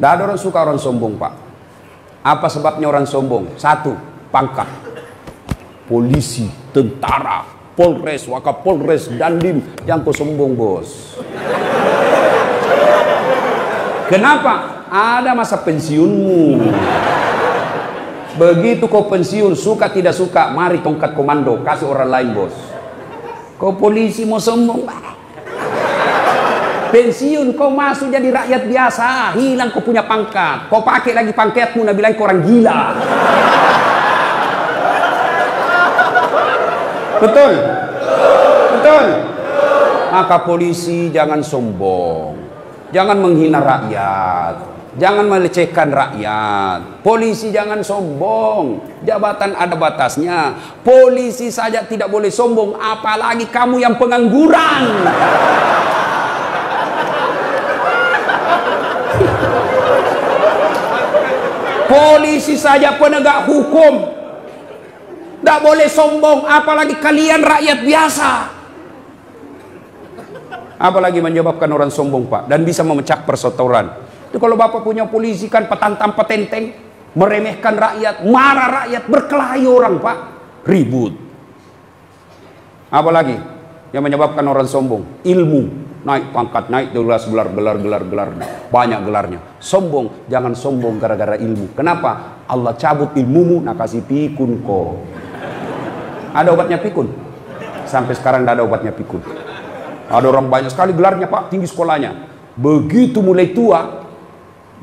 Tidak ada orang suka orang sombong, Pak. Apa sebabnya orang sombong? Satu, pangkat. Polisi, tentara, Polres, Wakapolres, Dandim, yang kau sombong, bos. Kenapa? Ada masa pensiunmu. Begitu kau pensiun, suka tidak suka, mari tongkat komando, kasih orang lain, bos. Kau polisi mau sombong, pensiun kau masuk jadi rakyat biasa, hilang kau punya pangkat, kau pakai lagi pangkatmu, nak bilang kau orang gila. Betul? Betul? Maka polisi jangan sombong, jangan menghina rakyat, jangan melecehkan rakyat. Polisi jangan sombong, jabatan ada batasnya. Polisi saja tidak boleh sombong, apalagi kamu yang pengangguran. Polisi saja penegak hukum tidak boleh sombong, apalagi kalian rakyat biasa. Apalagi menyebabkan orang sombong, Pak, dan bisa memecah perseteruan. Itu kalau Bapak punya polisi kan petantang petenteng, meremehkan rakyat, marah rakyat, berkelahi orang, Pak, ribut. Apalagi yang menyebabkan orang sombong? Ilmu, naik pangkat, naik gelar, banyak gelarnya. Sombong, jangan sombong gara-gara ilmu. Kenapa? Allah cabut ilmumu, nak kasih pikun kok. Ada obatnya pikun? Sampai sekarang tidak ada obatnya pikun. Ada orang banyak sekali gelarnya, Pak, tinggi sekolahnya. Begitu mulai tua,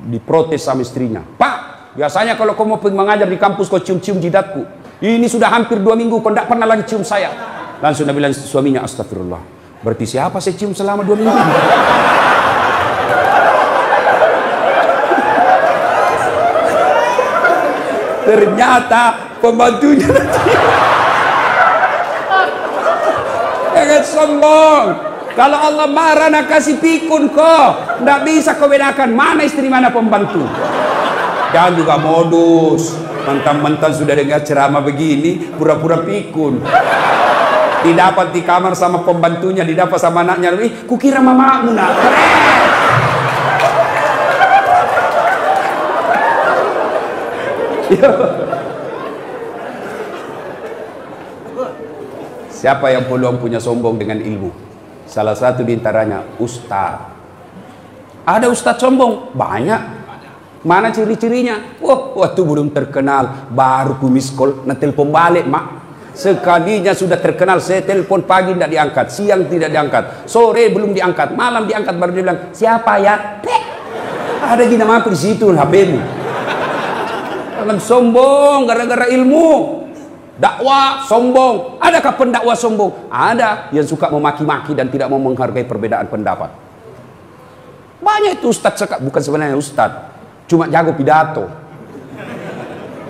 diprotes sama istrinya. Pak, biasanya kalau kau mau pergi mengajar di kampus, kau cium-cium jidatku. Ini sudah hampir 2 minggu, kau tidak pernah lagi cium saya. Langsung dia bilang suaminya, astagfirullah. Berarti siapa saya cium selama 2 minggu? Ternyata pembantunya. Jangan sombong. Kalau Allah marah nak kasih pikun kok. Tidak bisa kau bedakan mana istri mana pembantu. Jangan juga modus. Mentang-mentang sudah dengar ceramah begini, pura-pura pikun. Didapat di kamar sama pembantunya, didapat sama anaknya. Kukira mamamu nak. Siapa yang peluang punya sombong dengan ilmu? Salah satu diantaranya ustaz. Ada ustaz sombong? Banyak. Mana ciri-cirinya? Waktu belum terkenal, baru ku miskol, nak telepon balik, mak. Sekalinya sudah terkenal, saya telepon pagi tidak diangkat, siang tidak diangkat, sore belum diangkat, malam diangkat, baru dia bilang, siapa ya? Ada gini nama aku di situ, HP-mu. Jangan sombong gara-gara ilmu. Dakwah sombong. Adakah pendakwah sombong? Ada yang suka memaki-maki dan tidak mau menghargai perbedaan pendapat. Banyak itu ustadz, bukan sebenarnya ustadz, cuma jago pidato.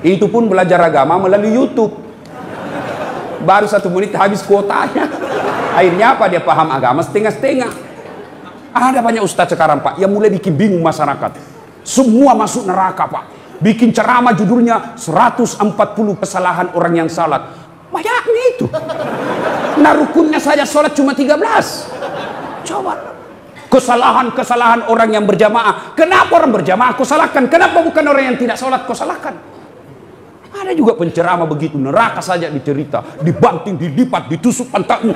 Itu pun belajar agama melalui YouTube. Baru 1 menit habis kuotanya. Akhirnya apa? Dia paham agama setengah-setengah. Ada banyak ustadz sekarang, Pak, yang mulai bikin bingung masyarakat. Semua masuk neraka, Pak. Bikin ceramah judulnya 140 kesalahan orang yang salat. Banyaknya itu. Nah rukunnya saja sholat cuma 13. Coba. Kesalahan-kesalahan orang yang berjamaah. Kenapa orang berjamaah kau salahkan? Kenapa bukan orang yang tidak sholat kau salahkan? Ada juga penceramah begitu. Neraka saja dicerita. Dibanting, dilipat, ditusuk pantatmu.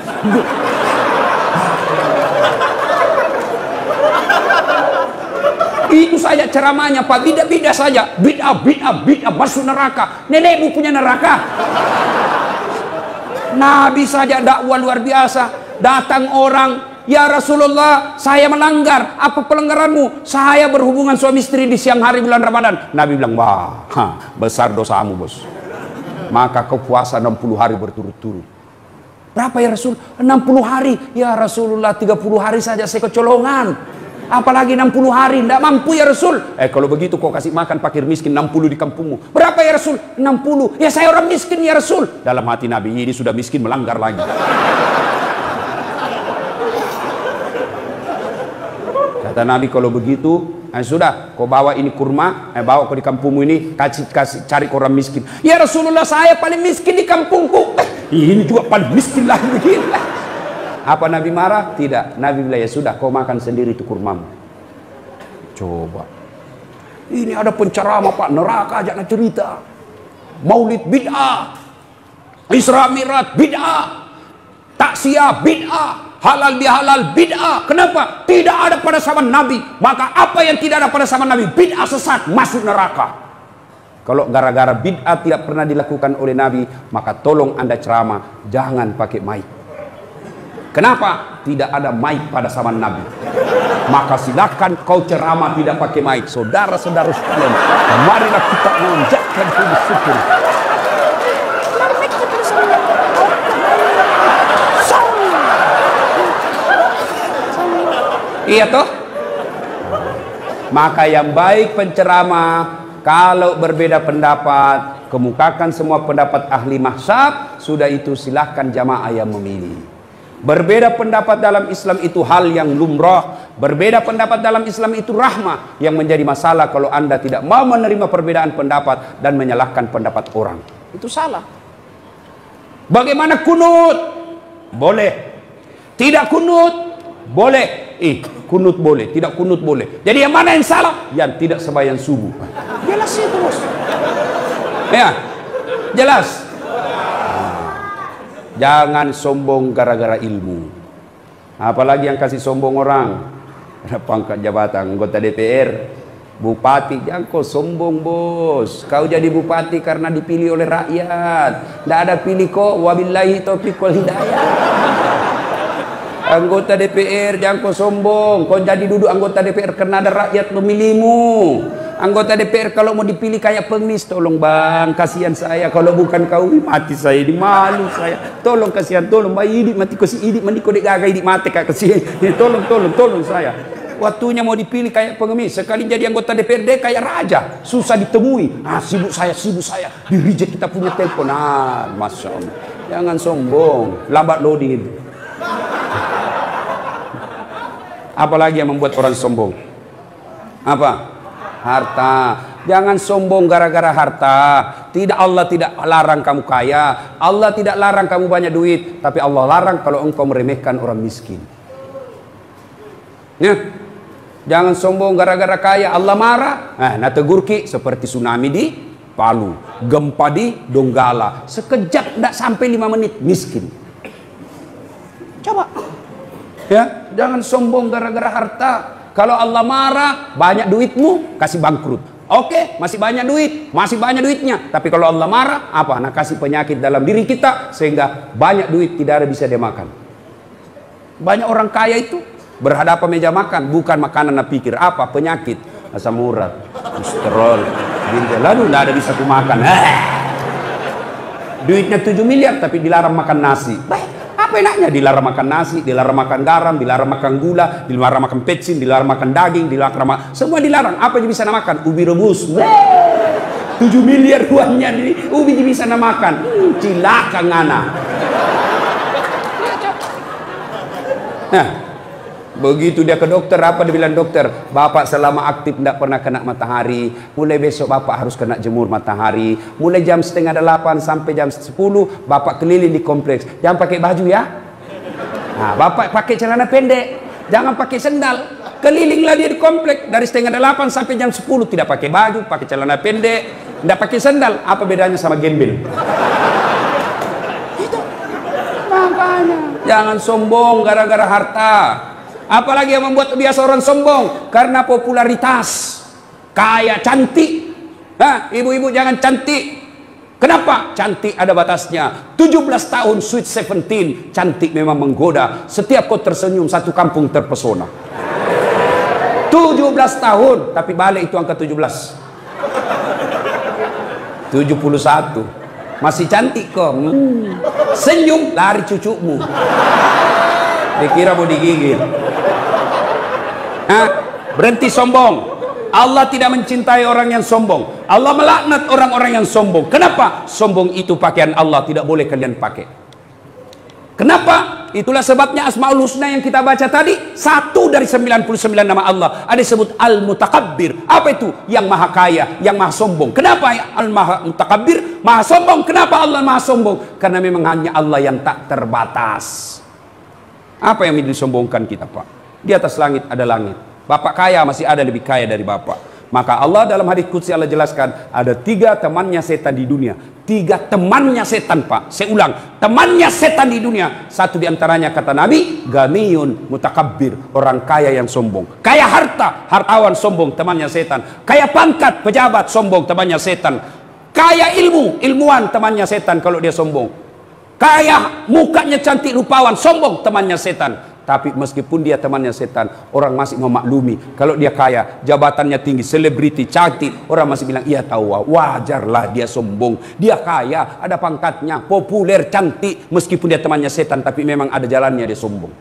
Itu saja ceramahnya, Pak. Bida-bida saja. Bid'ah masuk neraka. Nenekmu punya neraka. Nabi saja dakwah luar biasa. Datang orang, ya Rasulullah, saya melanggar. Apa pelanggaranmu? Saya berhubungan suami istri di siang hari bulan Ramadan. Nabi bilang, wah, besar dosamu, bos. Maka kau puasa 60 hari berturut-turut. Berapa ya Rasul? 60 hari. Ya Rasulullah, 30 hari saja saya kecolongan. Apalagi 60 hari, tidak mampu ya Rasul. Kalau begitu kau kasih makan fakir miskin 60 di kampungmu. Berapa ya Rasul? 60. Ya saya orang miskin ya Rasul. Dalam hati Nabi, ini sudah miskin melanggar lagi. Kata Nabi, kalau begitu, sudah, kau bawa ini kurma, bawa kau di kampungmu ini, kasih cari orang miskin. Ya Rasulullah, saya paling miskin di kampungku. Ini juga paling miskin lagi begini. Apa Nabi marah? Tidak. Nabi bilang, ya sudah, kau makan sendiri itu kurmamu. Coba. Ini ada penceramah Pak, neraka aja nak cerita. Maulid bid'ah, Isra Mi'raj bid'ah, taksiyah bid'ah, halal bihalal bid'ah. Kenapa? Tidak ada pada zaman Nabi. Maka apa yang tidak ada pada zaman Nabi, bid'ah sesat, masuk neraka. Kalau gara-gara bid'ah tidak pernah dilakukan oleh Nabi, maka tolong Anda ceramah, jangan pakai mic. Kenapa? Tidak ada mic pada zaman Nabi. Maka silakan kau ceramah tidak pakai mic. Saudara-saudara sekalian, marilah kita mengucapkan puji syukur. Iya toh? Maka yang baik penceramah, kalau berbeda pendapat, kemukakan semua pendapat ahli mazhab, sudah itu silahkan jamaah yang memilih. Berbeda pendapat dalam Islam itu hal yang lumrah. Berbeda pendapat dalam Islam itu rahmah. Yang menjadi masalah kalau Anda tidak mau menerima perbedaan pendapat dan menyalahkan pendapat orang, itu salah. Bagaimana kunut? Boleh. Tidak kunut? Boleh. Kunut boleh, tidak kunut boleh. Jadi yang mana yang salah? Yang tidak sembahyang subuh. Jelas itu, bos. Ya, jelas. Jangan sombong gara-gara ilmu. Apalagi yang kasih sombong orang, pangkat jabatan, anggota DPR, bupati. Jangan kau sombong, bos. Kau jadi bupati karena dipilih oleh rakyat. Tidak ada pilih kok. Wabillahi taufiq wal hidayah. Anggota DPR, jangan kau sombong. Kau jadi duduk anggota DPR karena ada rakyat memilihmu. Anggota DPR kalau mau dipilih kayak pengemis, tolong bang, kasihan saya. Kalau bukan kau, mati saya, di malu saya. Tolong kasihan, tolong bang, idik mati ko si idik, mandi ko dek gagai idik mati kak kasihan. Tolong saya. Waktunya mau dipilih kayak pengemis, sekali jadi anggota DPRD kayak raja, susah ditemui. Sibuk saya, di reject kita punya telepon. Masya Allah. Jangan sombong, lambat loading itu. Apalagi yang membuat orang sombong? Apa? Harta. Jangan sombong gara-gara harta. Tidak, Allah tidak larang kamu kaya, Allah tidak larang kamu banyak duit, tapi Allah larang kalau engkau meremehkan orang miskin. Ya. Jangan sombong gara-gara kaya, Allah marah. Nah tegurki seperti tsunami di Palu, gempa di Donggala, sekejap tidak sampai 5 menit miskin. Coba. Ya, jangan sombong gara-gara harta. Kalau Allah marah, banyak duitmu, kasih bangkrut. Oke, masih banyak duit, masih banyak duitnya. Tapi kalau Allah marah, apa? Nah, kasih penyakit dalam diri kita, sehingga banyak duit tidak ada bisa dia makan. Banyak orang kaya itu berhadapan meja makan, bukan makanan, nah pikir apa? Penyakit, asam urat, kolesterol, lalu tidak ada bisa kumakan. Duitnya 7 miliar, tapi dilarang makan nasi. Apa enaknya? Dilarang makan nasi, dilarang makan garam, dilarang makan gula, dilarang makan pecin, dilarang makan daging, dilarang makan, semua dilarang. Apa yang bisa makan? Ubi rebus. 7 miliar uangnya ini, ubi bisa makan. Cilaka ngana. Nah, begitu dia ke dokter, apa dia bilang dokter? Bapak selama aktif tidak pernah kena matahari. Mulai besok bapak harus kena jemur matahari. Mulai jam 7:30 sampai jam 10 bapak keliling di kompleks. Jangan pakai baju ya. Nah, bapak pakai celana pendek, jangan pakai sendal. Kelilinglah dia di kompleks dari 7:30 sampai jam 10, tidak pakai baju, pakai celana pendek, tidak pakai sendal. Apa bedanya sama gembel? Itu makanya jangan sombong gara-gara harta. Apalagi yang membuat biasa orang sombong karena popularitas, kaya, cantik. Ibu-ibu jangan cantik. Kenapa? Cantik ada batasnya. 17 tahun sweet 17, cantik memang menggoda. Setiap kau tersenyum satu kampung terpesona. 17 tahun, tapi balik itu angka 17. 71. Masih cantik kok. Senyum lari cucumu. Dikira mau digigit. Berhenti sombong. Allah tidak mencintai orang yang sombong. Allah melaknat orang-orang yang sombong. Kenapa? Sombong itu pakaian Allah, tidak boleh kalian pakai. Kenapa? Itulah sebabnya Asmaul Husna yang kita baca tadi, satu dari 99 nama Allah ada disebut Al-Mutakabbir. Apa itu? Yang maha kaya, yang maha sombong. Kenapa Al-Mutakabbir? Maha sombong. Kenapa Allah maha sombong? Karena memang hanya Allah yang tak terbatas. Apa yang disombongkan kita, Pak? Di atas langit ada langit. Bapak kaya, masih ada lebih kaya dari bapak. Maka Allah dalam hadis qudsi Allah jelaskan, ada 3 temannya setan di dunia. 3 temannya setan, Pak. Saya ulang, temannya setan di dunia. Satu diantaranya kata Nabi, ganiyun mutakabbir, orang kaya yang sombong. Kaya harta, hartawan sombong, temannya setan. Kaya pangkat, pejabat sombong, temannya setan. Kaya ilmu, ilmuwan, temannya setan kalau dia sombong. Kaya mukanya cantik, rupawan, sombong, temannya setan. Tapi meskipun dia temannya setan, orang masih memaklumi. Kalau dia kaya, jabatannya tinggi, selebriti, cantik, orang masih bilang, iya tahu, wajarlah dia sombong. Dia kaya, ada pangkatnya, populer, cantik. Meskipun dia temannya setan, tapi memang ada jalannya dia sombong.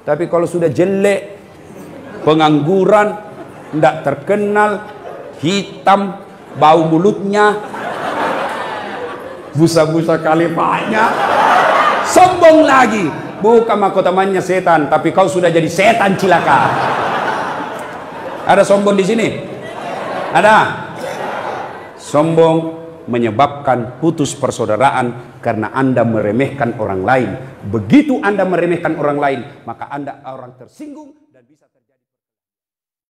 Tapi kalau sudah jelek, pengangguran, tidak terkenal, hitam, bau mulutnya, busa-busa kali banyak, sombong lagi. Bukan mahkotamannya setan, tapi kau sudah jadi setan cilaka. Ada sombong di sini? Ada? Sombong menyebabkan putus persaudaraan karena Anda meremehkan orang lain. Begitu Anda meremehkan orang lain, maka Anda orang tersinggung dan bisa terjadi